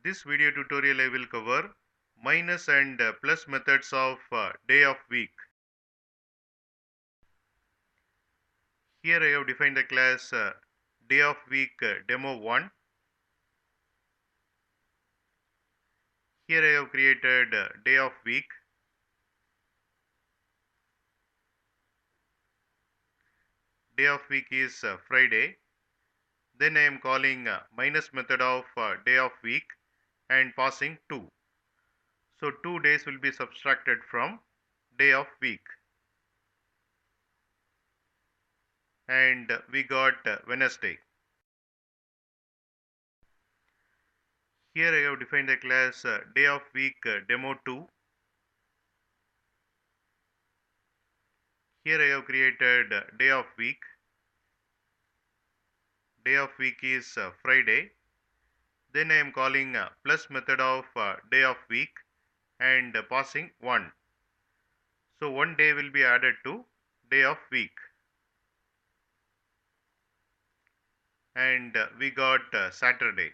this video tutorial I will cover minus and plus methods of day of week. Here I have defined the class day of week demo 1. Here I have created day of week. Day of week is Friday. Then I am calling minus method of day of week and passing 2. So 2 days will be subtracted from day of week. And we got Wednesday. Here I have defined the class day of week demo 2. Here I have created day of week. Day of week is Friday. Then I am calling plus method of day of week and passing 1. So 1 day will be added to day of week. And we got Saturday.